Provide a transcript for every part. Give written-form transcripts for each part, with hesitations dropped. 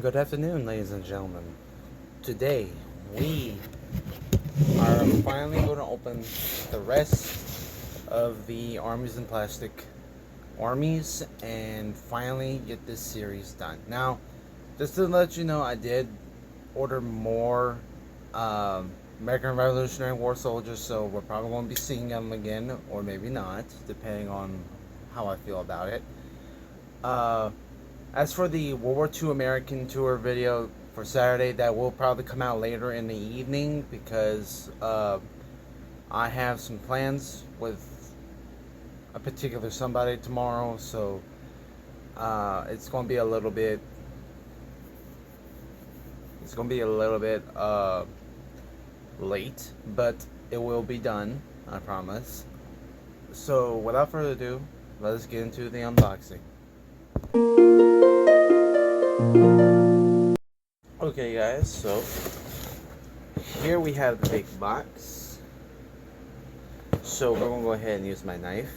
Good afternoon, ladies and gentlemen. Today, we are finally going to open the rest of the Armies in Plastic Armies and finally get this series done. Now, just to let you know, I did order more American Revolutionary War soldiers, so we're probably going to be seeing them again, or maybe not, depending on how I feel about it. As for the World War II American Tour video for Saturday, that will probably come out later in the evening because I have some plans with a particular somebody tomorrow, so it's going to be a little bit late, but it will be done, I promise. So without further ado, let us get into the unboxing. Okay guys, so here we have the big box. So we're going to go ahead and use my knife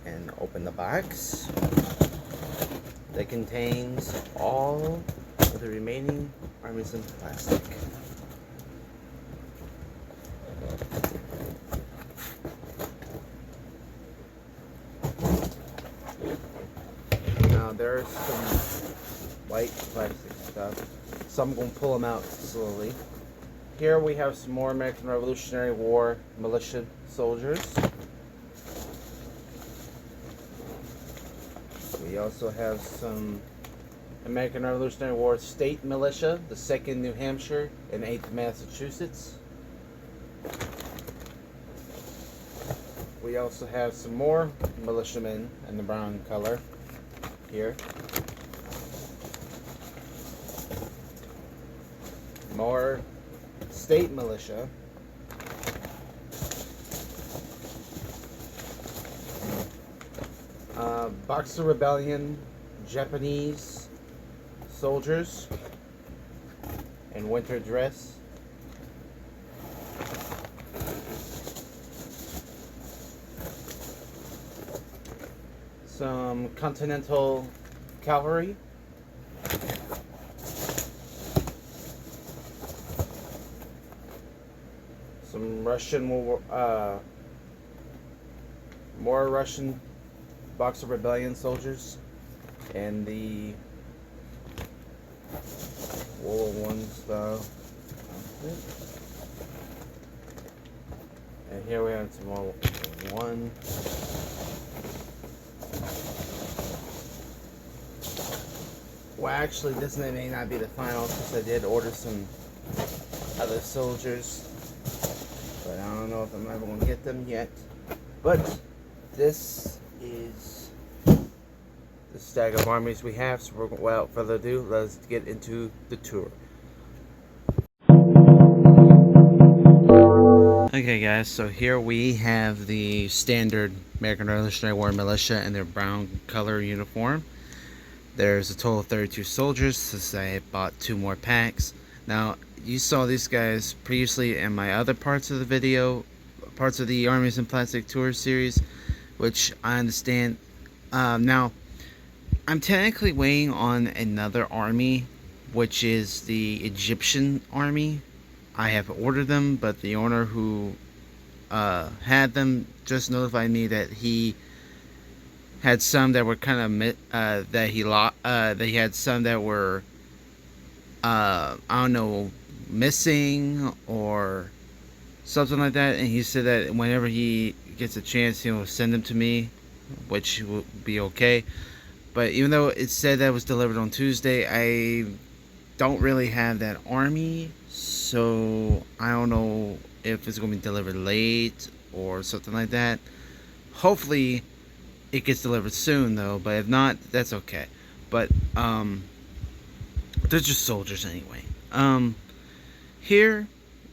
and open the box that contains all of the remaining Armies in Plastic. Now there's some white plastic stuff, so I'm going to pull them out slowly. Here we have some more American Revolutionary War militia soldiers. We also have some American Revolutionary War state militia, the 2nd New Hampshire and 8th Massachusetts. We also have some more militiamen in the brown color here. More state militia. Boxer Rebellion Japanese soldiers in winter dress. Some Continental Cavalry. Some Russian, more Russian Boxer Rebellion soldiers, and the World War I style. And here we have some more one. Well, actually, this may not be the final because I did order some other soldiers, but I don't know if I'm ever going to get them yet. But this is the stack of armies we have, so without further ado, let's get into the tour. Okay guys, so here we have the standard American Revolutionary War militia in their brown color uniform. There's a total of 32 soldiers, since I bought 2 more packs. Now, you saw these guys previously in my other parts of the video, parts of the Armies in Plastic Tour series, which I understand. Now, I'm technically waiting on another army, which is the Egyptian army. I have ordered them, but the owner who had them just notified me that he had some that were kind of that he had some that were I don't know, missing or something like that, and he said that whenever he gets a chance he'll send them to me, which will be okay. But even though it said that it was delivered on Tuesday, I don't really have that army, so I don't know if it's going to be delivered late or something like that. Hopefully it gets delivered soon though, but if not, that's okay. But they're just soldiers anyway. Here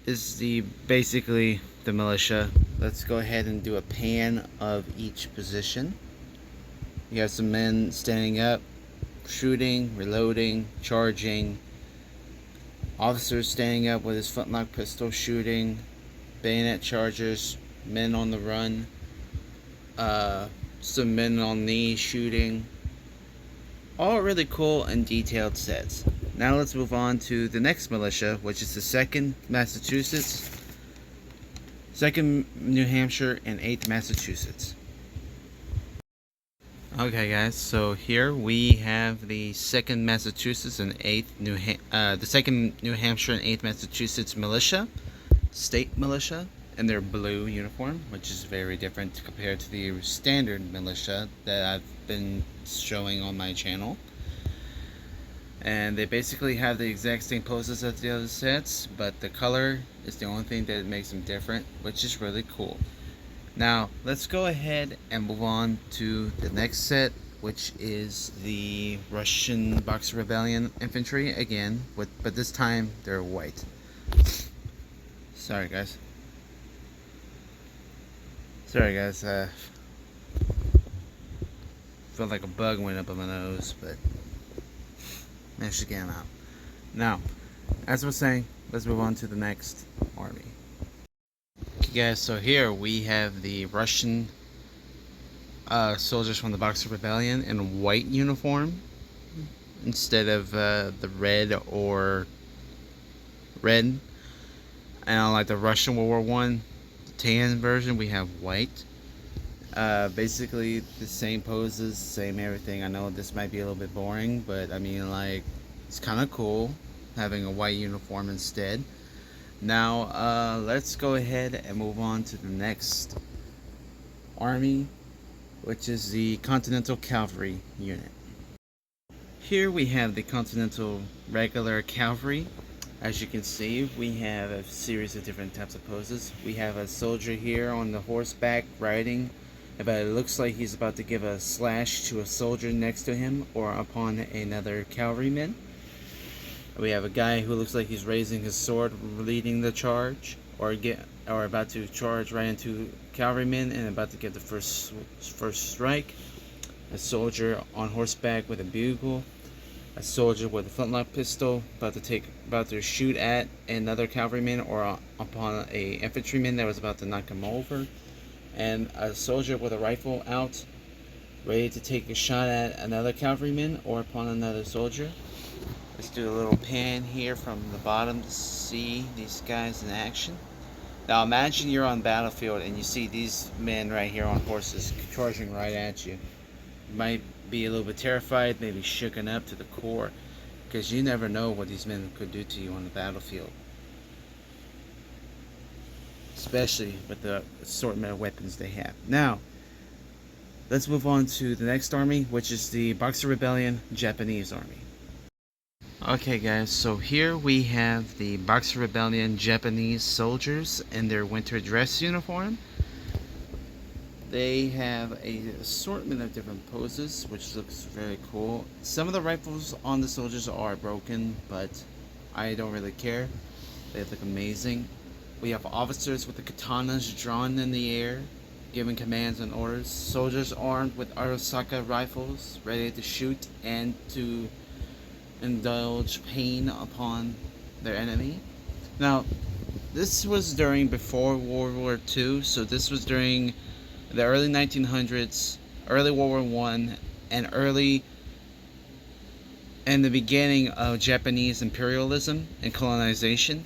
is basically the militia. Let's go ahead and do a pan of each position. You have some men standing up, shooting, reloading, charging. Officers standing up with his flintlock pistol shooting. Bayonet chargers, men on the run. Some men on knees shooting. All really cool and detailed sets. Now let's move on to the next militia, which is the 2nd Massachusetts, 2nd New Hampshire, and 8th Massachusetts. Okay, guys, so here we have the 2nd Massachusetts and 8th the 2nd New Hampshire and 8th Massachusetts militia, state militia, in their blue uniform, which is very different compared to the standard militia that I've been showing on my channel. And they basically have the exact same poses as the other sets, but the color is the only thing that makes them different, which is really cool. Now, let's go ahead and move on to the next set, which is the Russian Boxer Rebellion infantry again, but this time they're white. Sorry, guys. Felt like a bug went up in my nose, but managed to get him out. Now, as I was saying, let's move on to the next army. Guys, so here we have the Russian soldiers from the Boxer Rebellion in white uniform instead of the red. And unlike the Russian World War I tan version, we have white. Basically the same poses, same everything. I know this might be a little bit boring, but I mean, like, it's kind of cool having a white uniform instead. Now, let's go ahead and move on to the next army, which is the Continental Cavalry Unit. Here we have the Continental Regular Cavalry. As you can see, we have a series of different types of poses. We have a soldier here on the horseback riding, but it looks like he's about to give a slash to a soldier next to him or upon another cavalryman. We have a guy who looks like he's raising his sword, leading the charge, or about to charge right into cavalrymen and about to get the first strike. A soldier on horseback with a bugle. A soldier with a flintlock pistol about to shoot at another cavalryman or upon a infantryman that was about to knock him over. And a soldier with a rifle out, ready to take a shot at another cavalryman or upon another soldier. Let's do a little pan here from the bottom to see these guys in action. Now imagine you're on the battlefield and you see these men right here on horses charging right at you. You might be a little bit terrified, maybe shooken up to the core, because you never know what these men could do to you on the battlefield. Especially with the assortment of weapons they have. Now, let's move on to the next army, which is the Boxer Rebellion Japanese Army. Okay guys, so here we have the Boxer Rebellion Japanese soldiers in their winter dress uniform. They have an assortment of different poses, which looks very cool. Some of the rifles on the soldiers are broken, but I don't really care. They look amazing. We have officers with the katanas drawn in the air, giving commands and orders. Soldiers armed with Arisaka rifles, ready to shoot and to indulge pain upon their enemy. Now, this was before World War II, so this was during the early 1900s, early World War I, and the beginning of Japanese imperialism and colonization.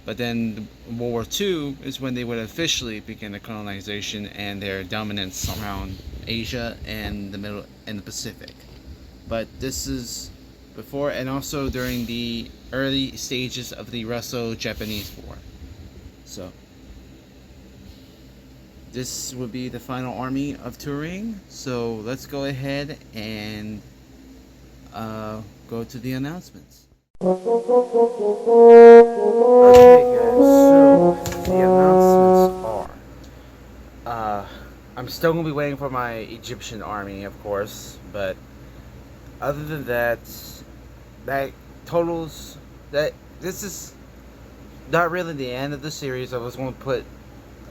But then World War II is when they would officially begin the colonization and their dominance around Asia and the Pacific. But this is before and also during the early stages of the Russo-Japanese War. So this would be the final army of touring. So let's go ahead and go to the announcements. Okay guys, so the announcements are I'm still going to be waiting for my Egyptian army, of course, but other than that, this is not really the end of the series. I was going to put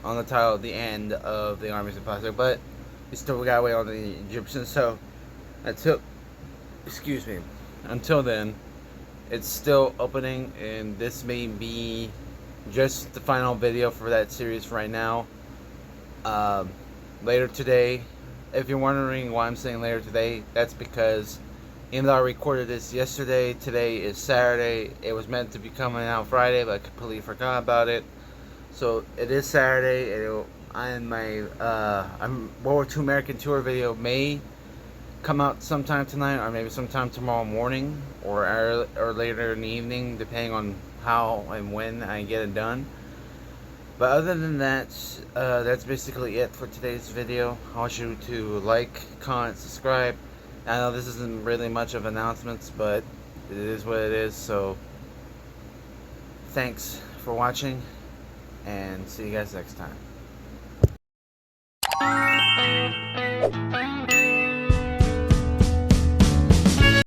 on the title the end of the Armies of Plastic, but we still got to wait on the Egyptians. So until then, it's still opening, and this may be just the final video for that series right now. Later today, if you're wondering why I'm saying later today, that's because Even though I recorded this yesterday, today is Saturday. It was meant to be coming out Friday, but I completely forgot about it. So it is Saturday. I'm World War II American Tour video may come out sometime tonight, or maybe sometime tomorrow morning, or later in the evening, depending on how and when I get it done. But other than that, that's basically it for today's video. I want you to like, comment, subscribe. I know this isn't really much of announcements, but it is what it is. So thanks for watching, and see you guys next time.